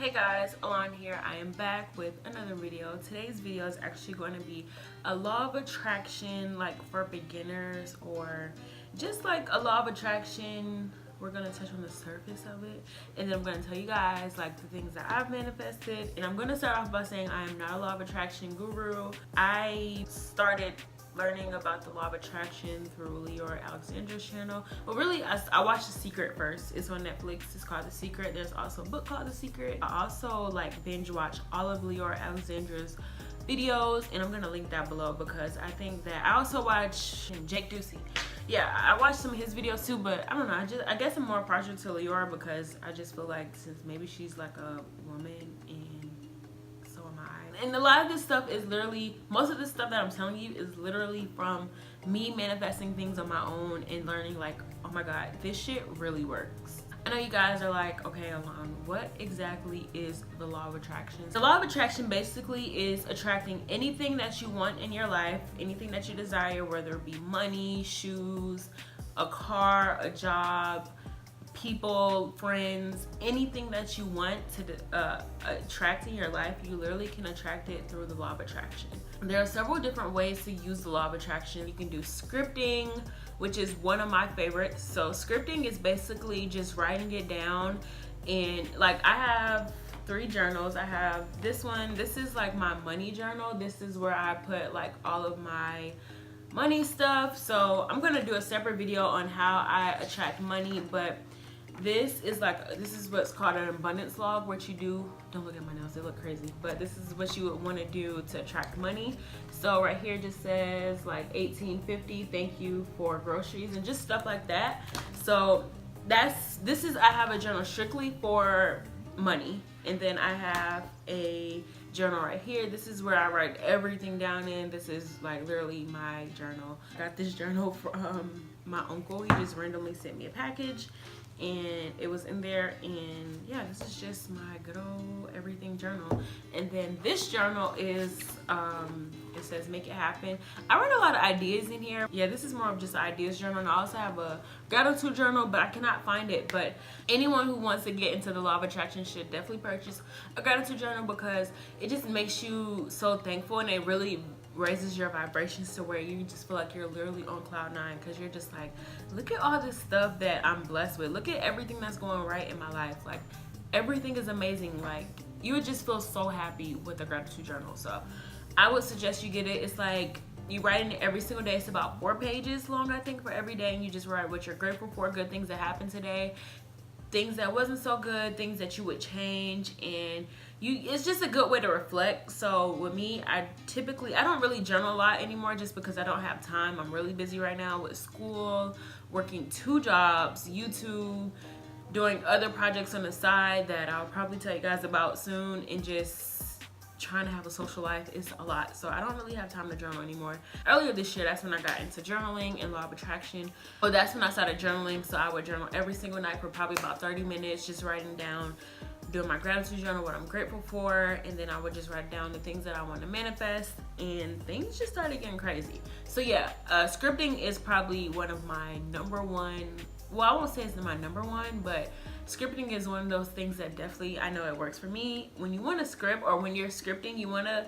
Hey guys, Alon here. I am back with another video. Today's video is actually going to be a law of attraction, like for beginners, or just like a law of attraction. We're going to touch on the surface of it, and then I'm going to tell you guys like the things that I've manifested. And I'm going to start off by saying I am not a law of attraction guru. I started learning about the law of attraction through Leeor, Alexandra's channel. But really, I watched The Secret first. It's on Netflix. It's called The Secret. There's also a book called The Secret. I also like binge watch all of Leeor, Alexandra's videos, and I'm gonna link that below because I think that I also watch Jake Ducey. Yeah, I watched some of his videos too, but I don't know. I guess I'm more partial to Leeor because I just feel like since maybe she's like a woman and so am I. And a lot of this stuff is literally, most of this stuff that I'm telling you is literally from me manifesting things on my own and learning like, oh my god, this shit really works. I know you guys are like, okay, Alon, what exactly is the law of attraction? The law of attraction basically is attracting anything that you want in your life, anything that you desire, whether it be money, shoes, a car, a job, people, friends, anything that you want to attract in your life, you literally can attract it through the law of attraction. There are several different ways to use the law of attraction. You can do scripting, which is one of my favorites. So scripting is basically just writing it down, and like I have 3 journals. I have this one. This is like my money journal. This is where I put like all of my money stuff. So I'm gonna do a separate video on how I attract money, but this is what's called an abundance log. What you do, don't look at my nails, they look crazy, but this is what you would want to do to attract money. So right here just says like 1850, thank you for groceries, and just stuff like that. So I have a journal strictly for money, and then I have a journal right here. This is where I write everything down in. This is like literally my journal. I got this journal from my uncle. He just randomly sent me a package and it was in there, and yeah, this is just my good old everything journal. And then this journal is it says make it happen. I write a lot of ideas in here. Yeah, this is more of just an ideas journal, and I also have a gratitude journal, but I cannot find it. But anyone who wants to get into the law of attraction should definitely purchase a gratitude journal because it just makes you so thankful, and it really raises your vibrations to where you just feel like you're literally on cloud 9, because you're just like, look at all this stuff that I'm blessed with. Look at everything that's going right in my life. Like, everything is amazing. Like, you would just feel so happy with a gratitude journal. So I would suggest you get it. It's like you write in it every single day. It's about 4 pages long, I think, for every day, and you just write what you're grateful for, good things that happened today, things that wasn't so good, things that you would change, and it's just a good way to reflect. So with me, I don't really journal a lot anymore just because I don't have time. I'm really busy right now with school, working 2 jobs, YouTube, doing other projects on the side that I'll probably tell you guys about soon, and just trying to have a social life is a lot. So I don't really have time to journal anymore. Earlier this year, that's when I got into journaling and law of attraction. But that's when I started journaling. So I would journal every single night for probably about 30 minutes, just writing down, doing my gratitude journal, what I'm grateful for, and then I would just write down the things that I want to manifest, and things just started getting crazy. So yeah, scripting is probably one of my number one. Well, I won't say it's my number one, but scripting is one of those things that definitely, I know it works for me. When you want to script, or when you're scripting, you want to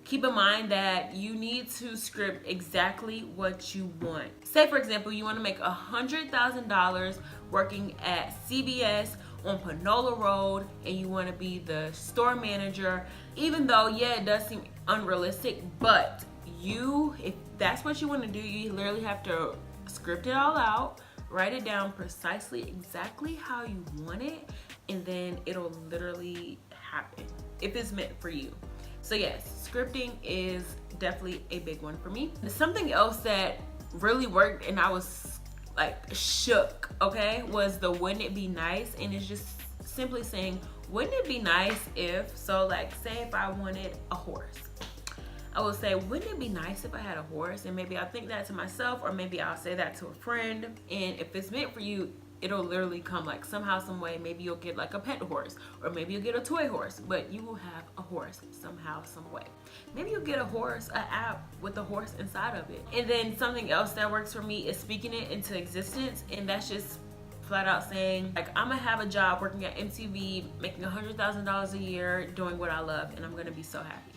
keep in mind that you need to script exactly what you want. Say for example, you want to make $100,000 working at CVS on Panola Road, and you want to be the store manager. Even though, yeah, it does seem unrealistic, but if that's what you want to do, you literally have to script it all out, write it down precisely exactly how you want it, and then it'll literally happen if it's meant for you. So yes, scripting is definitely a big one for me. Something else that really worked, and I was like shook, okay, was the wouldn't it be nice. And it's just simply saying, wouldn't it be nice if, so like say if I wanted a horse, I will say, wouldn't it be nice if I had a horse? And maybe I'll think that to myself, or maybe I'll say that to a friend. And if it's meant for you, it'll literally come like somehow, some way. Maybe you'll get like a pet horse, or maybe you'll get a toy horse, but you will have a horse somehow, some way. Maybe you'll get a horse, an app with a horse inside of it. And then something else that works for me is speaking it into existence, and that's just flat out saying like, I'm gonna have a job working at MTV, making $100,000 a year, doing what I love, and I'm gonna be so happy.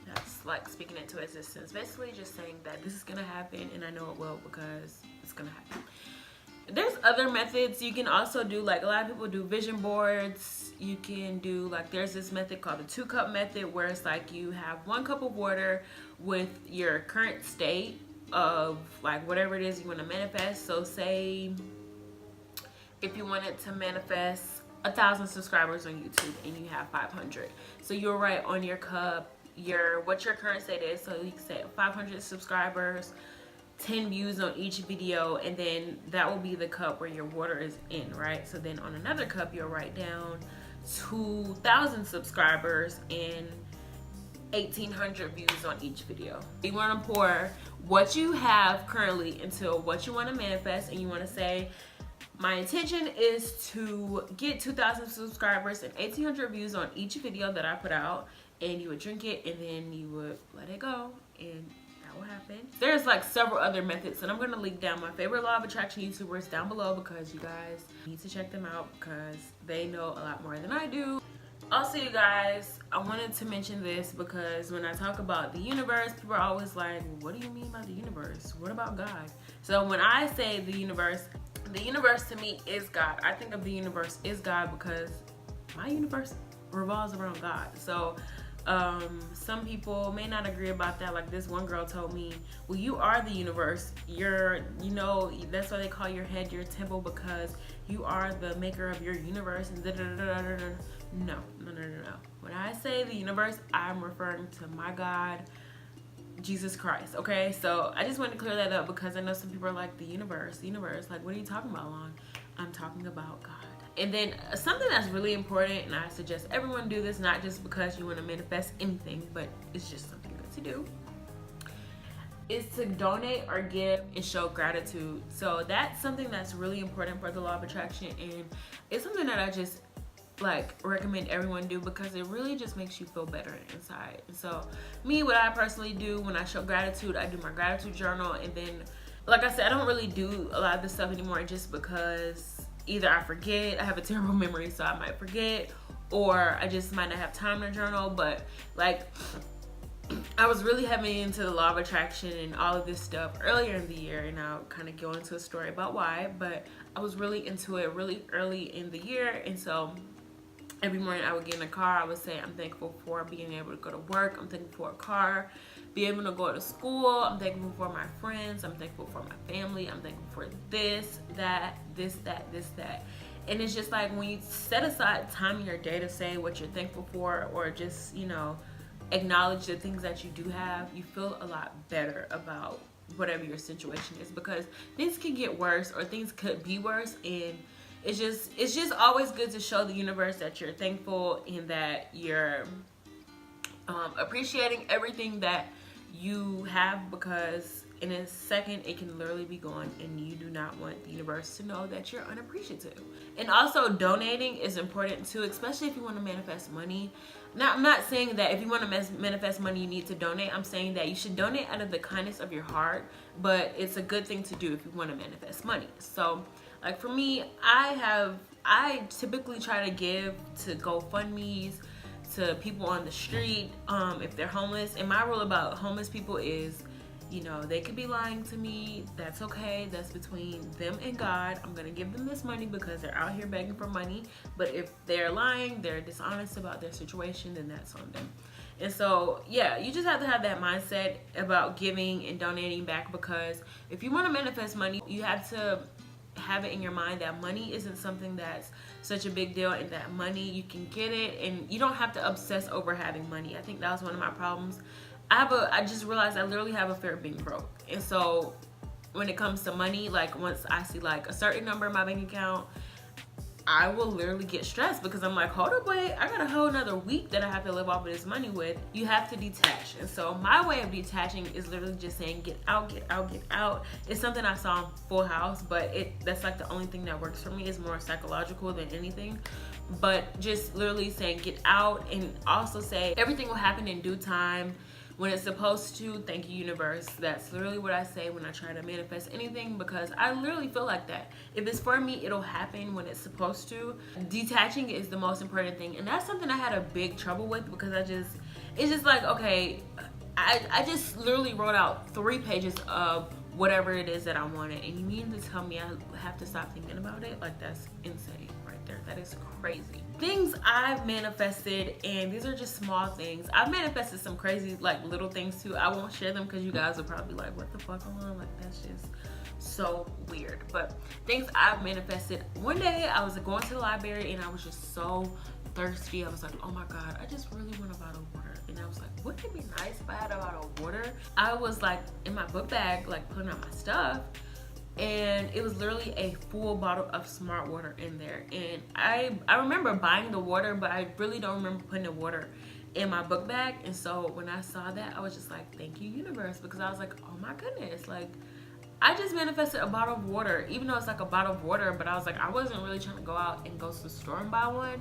That's like speaking into existence. Basically just saying that this is gonna happen, and I know it will because it's gonna happen. There's other methods you can also do. Like a lot of people do vision boards. You can do like, there's this method called the 2-cup method, where it's like you have 1 cup of water with your current state of like whatever it is you want to manifest. So say if you wanted to manifest 1,000 subscribers on YouTube and you have 500, so you'll write on your cup what your current state is. So you can say 500 subscribers, 10 views on each video, and then that will be the cup where your water is in, right? So then on another cup you'll write down 2,000 subscribers and 1,800 views on each video. You want to pour what you have currently into what you want to manifest, and you want to say, my intention is to get 2,000 subscribers and 1,800 views on each video that I put out, and you would drink it, and then you would let it go, and that will happen. There's like several other methods, and I'm going to link down my favorite law of attraction YouTubers down below, because you guys need to check them out because they know a lot more than I do. Also, you guys, I wanted to mention this because when I talk about the universe, people are always like, what do you mean by the universe? What about God? So when I say the universe to me is God. I think of the universe is God because my universe revolves around God. So some people may not agree about that. Like this one girl told me, well, you are the universe. You know, that's why they call your head your temple, because you are the maker of your universe, and No. When I say the universe, I'm referring to my God, Jesus Christ, okay? So I just wanted to clear that up because I know some people are like, the universe, like, what are you talking about, Lon? I'm talking about God. And then something that's really important, and I suggest everyone do this, not just because you want to manifest anything, but it's just something good to do, is to donate or give and show gratitude. So that's something that's really important for the law of attraction, and it's something that I just like recommend everyone do because it really just makes you feel better inside. And so me, what I personally do when I show gratitude, I do my gratitude journal, and then like I said, I don't really do a lot of this stuff anymore just because either I forget, I have a terrible memory, so I might forget, or I just might not have time to journal. But like, I was really heavy into the law of attraction and all of this stuff earlier in the year, and I'll kind of go into a story about why, but I was really into it really early in the year. And so every morning I would get in the car, I would say, I'm thankful for being able to go to work, I'm thankful for a car, being able to go to school, I'm thankful for my friends, I'm thankful for my family, I'm thankful for this, that. And it's just like when you set aside time in your day to say what you're thankful for, or just, you know, acknowledge the things that you do have, you feel a lot better about whatever your situation is, because things can get worse or things could be worse, and it's just always good to show the universe that you're thankful and that you're appreciating everything that you have, because in a second it can literally be gone, and you do not want the universe to know that you're unappreciative. And also donating is important too, especially if you want to manifest money. Now, I'm not saying that if you want to manifest money you need to donate. I'm saying that you should donate out of the kindness of your heart, but it's a good thing to do if you want to manifest money. So like for me, I typically try to give to GoFundMes, to people on the street, if they're homeless. And my rule about homeless people is, you know, they could be lying to me. That's okay. That's between them and God. I'm gonna give them this money because they're out here begging for money. But if they're lying, they're dishonest about their situation, then that's on them. And so, yeah, you just have to have that mindset about giving and donating back, because if you want to manifest money, you have to have it in your mind that money isn't something that's such a big deal, and that money, you can get it, and you don't have to obsess over having money. I think that was one of my problems. I just realized I literally have a fear of being broke. And so when it comes to money, like once I see like a certain number in my bank account, I will literally get stressed, because I'm like, hold up, wait, I got a whole another week that I have to live off of this money with. You have to detach. And so my way of detaching is literally just saying, get out, get out, get out. It's something I saw in Full House, but that's like the only thing that works for me. Is more psychological than anything. But just literally saying get out, and also say everything will happen in due time. when it's supposed to. Thank you, universe. That's literally what I say when I try to manifest anything, because I literally feel like that. If it's for me, it'll happen when it's supposed to. Detaching is the most important thing, and that's something I had a big trouble with, because it's just like, okay, I just literally wrote out 3 pages of whatever it is that I wanted, and you mean to tell me I have to stop thinking about it? Like, that's insane right there. That is crazy. Things I've manifested, and these are just small things. I've manifested some crazy, like, little things too. I won't share them because you guys will probably be like, what the fuck going on? Like, that's just so weird. But things I've manifested. One day I was going to the library and I was just so thirsty. I was like, oh my god, I just really want a bottle of water. And I was like, wouldn't it be nice if I had a bottle of water? I was like in my book bag, like putting out my stuff, and it was literally a full bottle of Smart Water in there. And I remember buying the water, but I really don't remember putting the water in my book bag. And so when I saw that, I was just like, thank you, universe, because I was like, oh my goodness, like, I just manifested a bottle of water, even though it's like a bottle of water, but I was like, I wasn't really trying to go out and go to the store and buy one.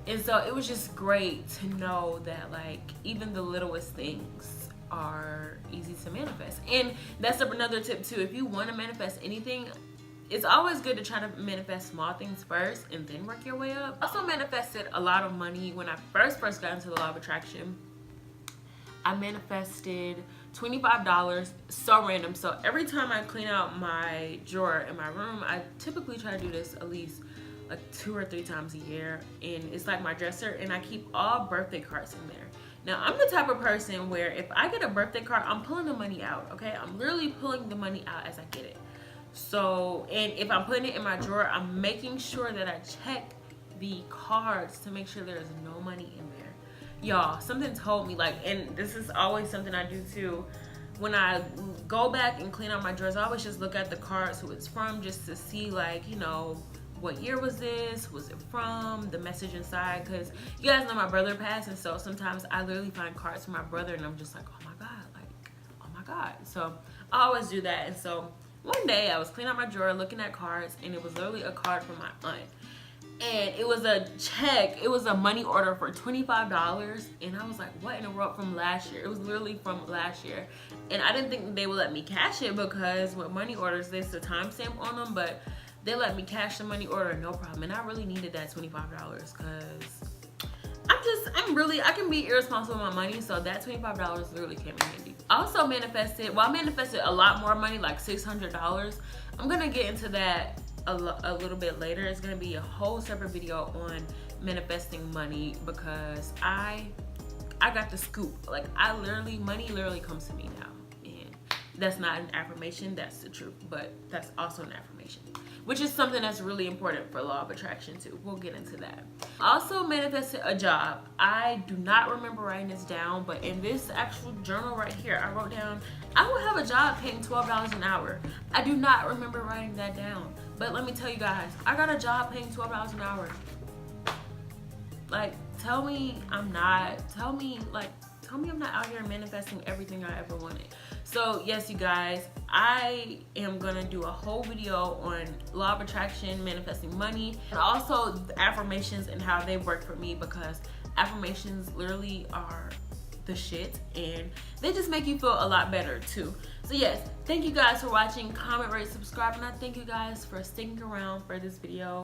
And so it was just great to know that, like, even the littlest things are easy to manifest. And that's another tip too. If you want to manifest anything, it's always good to try to manifest small things first and then work your way up. I also manifested a lot of money when I first got into the law of attraction. I manifested $25, so random. So every time I clean out my drawer in my room, I typically try to do this at least like 2 or 3 times a year, and it's like my dresser, and I keep all birthday cards in there. Now, I'm the type of person where if I get a birthday card, I'm pulling the money out, okay? I'm literally pulling the money out as I get it. So, and if I'm putting it in my drawer, I'm making sure that I check the cards to make sure there's no money in there. Y'all, something told me, like, and this is always something I do too, when I go back and clean out my drawers, I always just look at the cards, who it's from, just to see, like, you know, what year was this, was it from, the message inside, because you guys know my brother passed, and so sometimes I literally find cards from my brother and I'm just like, oh my god, like, oh my god. So I always do that. And so one day I was cleaning out my drawer looking at cards, and it was literally a card from my aunt, and it was a check, it was a money order for $25, and I was like, what in the world, from last year? It was literally from last year, and I didn't think that they would let me cash it, because with money orders there's a timestamp on them, but they let me cash the money order, no problem. And I really needed that $25, because I can be irresponsible with my money, so that $25 literally came in handy. I also manifested, well, I manifested a lot more money, like $600. I'm gonna get into that a little bit later. It's gonna be a whole separate video on manifesting money, because I got the scoop. Like, money literally comes to me now. And that's not an affirmation, that's the truth, but that's also an affirmation, which is something that's really important for law of attraction too. We'll get into that. I also manifested a job. I do not remember writing this down, but in this actual journal right here, I wrote down, I will have a job paying $12 an hour. I do not remember writing that down, but let me tell you guys, I got a job paying $12 an hour. Like, tell me I'm not out here manifesting everything I ever wanted. So yes, you guys, I am gonna do a whole video on law of attraction, manifesting money, and also the affirmations and how they work for me, because affirmations literally are the shit, and they just make you feel a lot better too. So yes, thank you guys for watching. Comment, rate, subscribe, and I thank you guys for sticking around for this video.